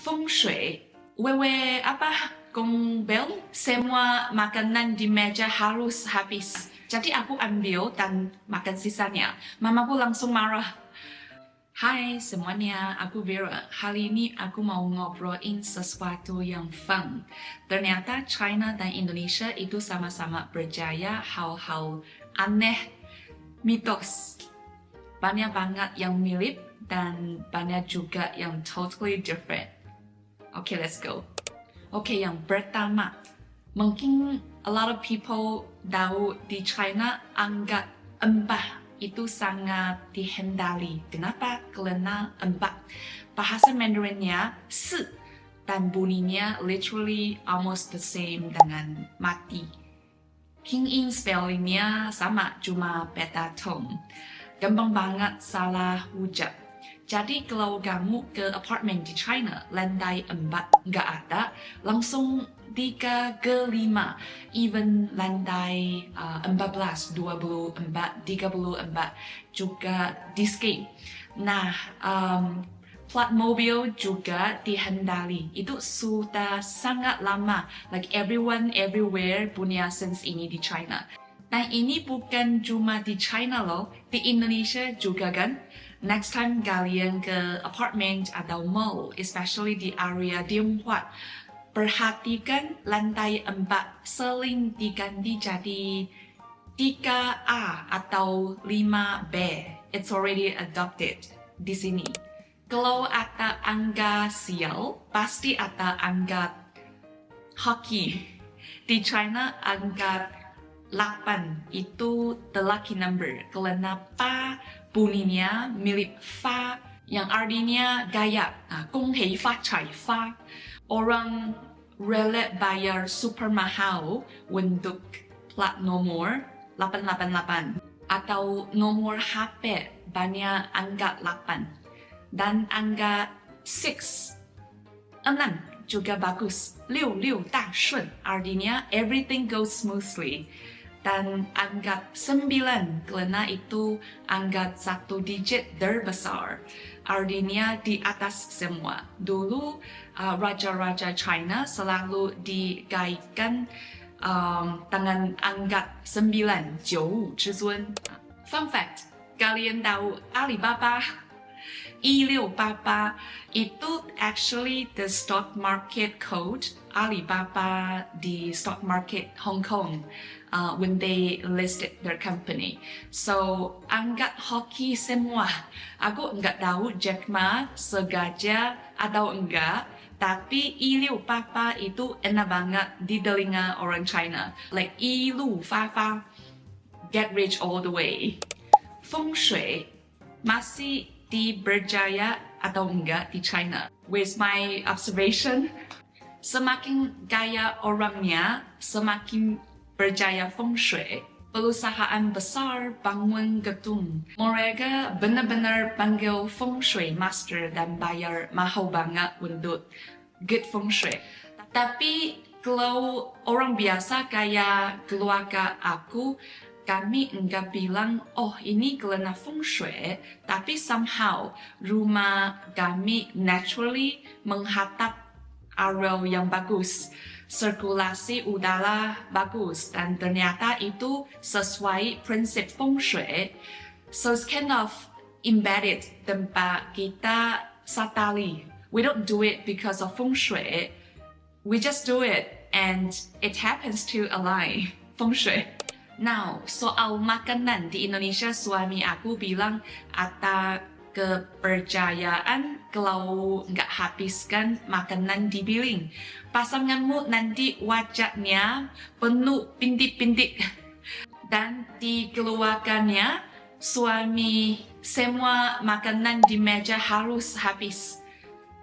Feng Shui, wewe apa? Gombel, semua makanan di meja harus habis. Jadi aku ambil dan makan sisanya. Mamaku langsung marah. Hai semuanya, aku Vera. Hari ini aku mau ngobrolin sesuatu yang fun. Ternyata China dan Indonesia itu sama-sama berjaya hal-hal aneh, mitos. Banyak banget yang mirip dan banyak juga yang totally different. Okay, let's go. Okay, yang pertama, mungkin a lot of people tahu di China anggap embah itu sangat dihendali. Kenapa? Karena embah bahasa Mandarinnya si dan bunyinya literally almost the same dengan mati. Pinyin spellingnya sama, cuma beta tone. Gampang banget salah ucap. Jadi kalau kamu ke apartemen di China, lantai 4 nggak ada, langsung 3 ke 5, even lantai 14, 24, 34 juga di skip. Nah, plat mobil juga dihendali. Itu sudah sangat lama, like everyone, everywhere punya sense ini di China. Nah ini bukan cuma di China loh, di Indonesia juga kan. Next time kalian ke apartment atau mall, especially di area Tionghoa, perhatikan lantai 4 sering diganti jadi 3A atau 5B. It's already adopted di sini. Kalau ada angka sial, pasti ada angka hoki. Di China angka 8 itu the lucky number. Kenapa bunyinya mirip fa yang artinya gaya. Nah, 恭喜发财fa. Orang rela bayar super mahal untuk plat nomor 888 atau nomor HP banyak angka 8 dan angka 6 juga bagus. 66大顺 artinya everything goes smoothly. Dan angka 9 karena itu angka 1 digit terbesar. Artinya di atas semua. Dulu raja-raja China selalu dikaitkan dengan angka 9, 95 至尊. Fun fact, kalian tahu Alibaba 1688 itu actually the stock market code Alibaba di stock market Hong Kong when they listed their company. So anggap hoki semua. Aku nggak tahu Jack Ma sengaja atau enggak, tapi 1688 itu enak banget di telinga orang China. Like 1688, get rich all the way. Feng Shui masih diberjaya atau enggak di China. With my observation, semakin gaya orangnya, semakin berjaya Feng Shui. Perusahaan besar bangun gedung. Mereka benar-benar panggil Feng Shui Master dan bayar mahal banget untuk good Feng Shui. Tapi kalau orang biasa kayak keluarga aku, kami enggak bilang, oh ini karena Feng Shui, tapi somehow rumah kami naturally menghadap arah yang bagus. Sirkulasi udara bagus dan ternyata itu sesuai prinsip Feng Shui. So it's kind of embedded tempat kita sadari. We don't do it because of Feng Shui. We just do it and it happens to align Feng Shui. Now, soal makanan di Indonesia, suami aku bilang ada kepercayaan kalau nggak habiskan makanan di piring. Pasanganmu nanti wajahnya penuh bintik-bintik. Dan di keluarganya, suami semua makanan di meja harus habis.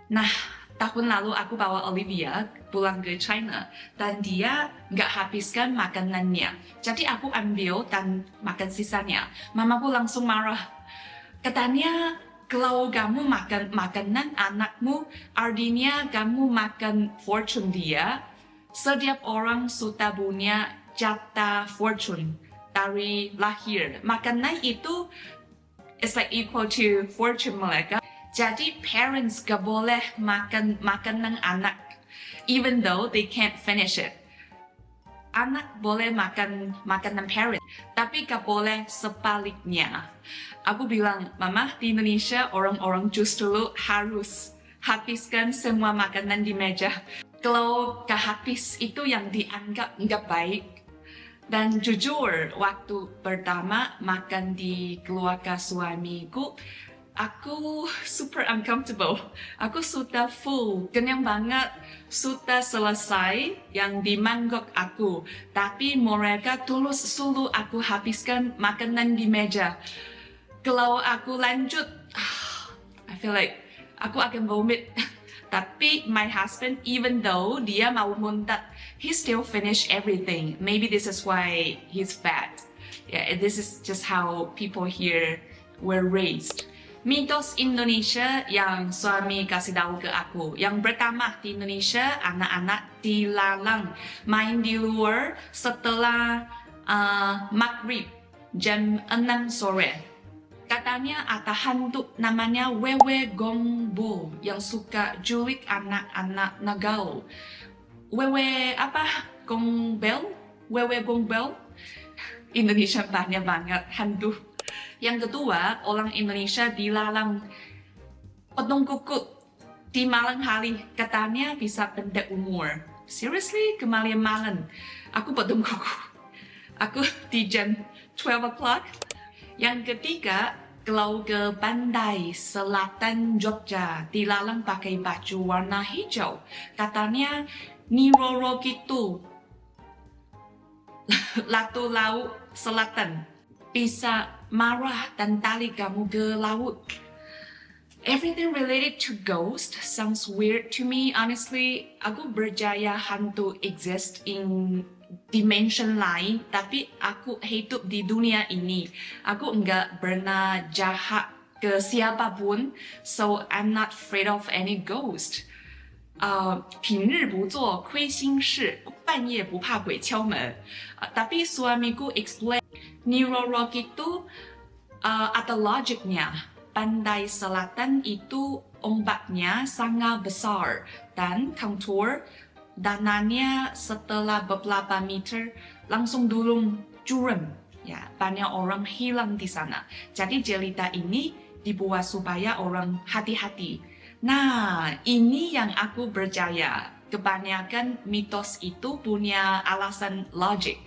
Nah, tahun lalu aku bawa Olivia pulang ke China dan dia nggak habiskan makanannya. Jadi aku ambil dan makan sisanya. Mamaku langsung marah. Katanya kalau kamu makan makanan anakmu, artinya kamu makan fortune dia. Setiap orang sudah punya jatah fortune dari lahir. Makanan itu is like equal to fortune mereka. Jadi parents gak boleh makan makanan anak, even though they can't finish it. Anak boleh makan makanan parent, tapi gak boleh sebaliknya. Aku bilang, Mama, di Indonesia orang-orang justru harus habiskan semua makanan di meja. Kalau gak habis itu yang dianggap gak baik. Dan jujur, waktu pertama makan di keluarga suamiku, aku super uncomfortable. Aku sudah full, kenyang banget, sudah selesai yang di mangkok aku. Tapi mereka terus suruh aku habiskan makanan di meja. Kalau aku lanjut, I feel like aku akan vomit. Tapi my husband, even though dia mau muntah, he still finish everything. Maybe this is why he's fat. Yeah, this is just how people here were raised. Mitos Indonesia yang suami kasih tahu ke aku. Yang pertama, di Indonesia anak-anak dilarang main di luar setelah maghrib jam 6 sore. Katanya ada hantu namanya Wewe Gombel yang suka julik anak-anak nakal. Wewe apa? Gombel? Wewe Gombel? Indonesia banyak banget hantu. Yang kedua, orang Indonesia dilarang potong kuku di malam hari. Katanya bisa pendek umur. Seriously? Kemarin malam aku potong kuku. Aku di jam 12 o'clock. Yang ketiga, kalau ke pantai selatan Jogja dilarang pakai baju warna hijau. Katanya Nyi Roro Kidul, Ratu Laut Selatan, bisa marah dan tarik kamu ke laut. Everything related to ghost sounds weird to me. Honestly, aku percaya hantu exist in dimension lain, tapi aku hidup di dunia ini. Aku enggak pernah jahat ke siapapun, so I'm not afraid of any ghost. 平日不做亏心事，半夜不怕鬼敲门。Tapi suamiku explain, Nyi Roro itu ada logiknya. Pantai selatan itu ombaknya sangat besar dan kontur dananya setelah beberapa meter langsung jurum. Ya, banyak orang hilang di sana. Jadi cerita ini dibuat supaya orang hati-hati. Nah, ini yang aku percaya. Kebanyakan mitos itu punya alasan logik.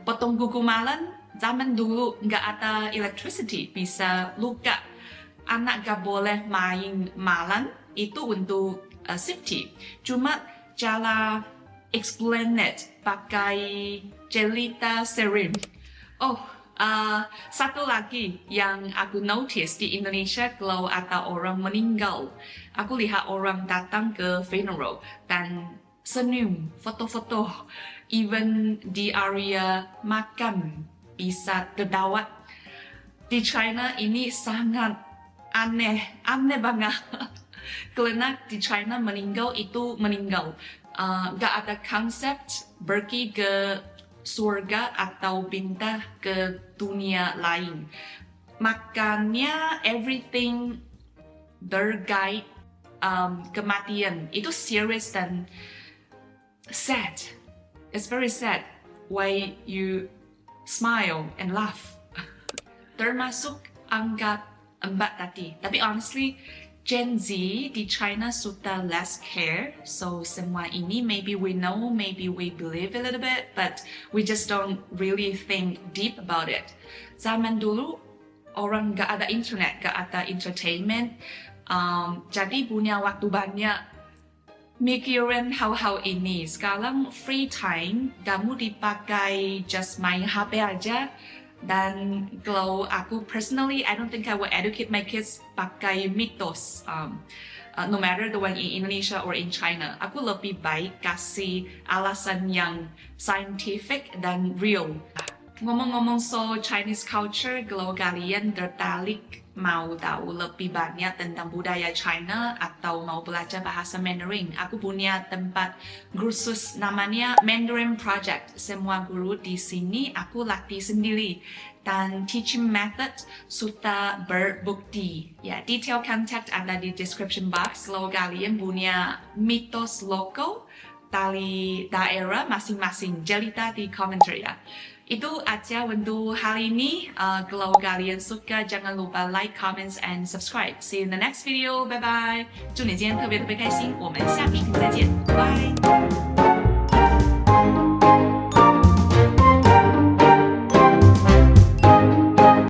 Potong kuku malam, zaman dulu nggak ada electricity, bisa luka. Anak gak boleh main malam, itu untuk safety. Cuma cara explain it pakai cerita serim. Satu lagi yang aku notice di Indonesia kalau ada orang meninggal, aku lihat orang datang ke funeral dan senyum, foto-foto, even di area makam bisa tertawa. Di China ini sangat aneh banget. Karena di China meninggal itu meninggal. Gak ada konsep pergi ke surga atau pindah ke dunia lain. Makanya everything terkait kematian itu serious dan sad. It's very sad why you smile and laugh. Termasuk angka 4 tadi. Tapi honestly, Gen Z di China sudah less care. So semua ini maybe we know, maybe we believe a little bit, but we just don't really think deep about it. Zaman dulu orang gak ada internet, gak ada entertainment, jadi punya waktu banyak mikirin hal-hal ini. Sekarang free time kamu dipakai just main HP aja. Dan kalau aku personally, I don't think I will educate my kids pakai mitos, no matter the one in Indonesia or in China. Aku lebih baik kasih alasan yang scientific dan real. Ngomong-ngomong soal Chinese culture, kalau kalian tertarik mau tahu lebih banyak tentang budaya China atau mau belajar bahasa Mandarin, aku punya tempat kursus namanya Mandarin Project. Semua guru di sini aku latih sendiri dan teaching method sudah berbukti. Ya, detail contact ada di description box. Kalau kalian punya mitos lokal dari daerah masing-masing, cerita di komentar ya. Itu aja untuk hari ini. Kalau kalian suka, jangan lupa like, comments, and subscribe. See you in the next video. Bye bye. 祝你今天特别特别开心。我们下视频再见。拜拜。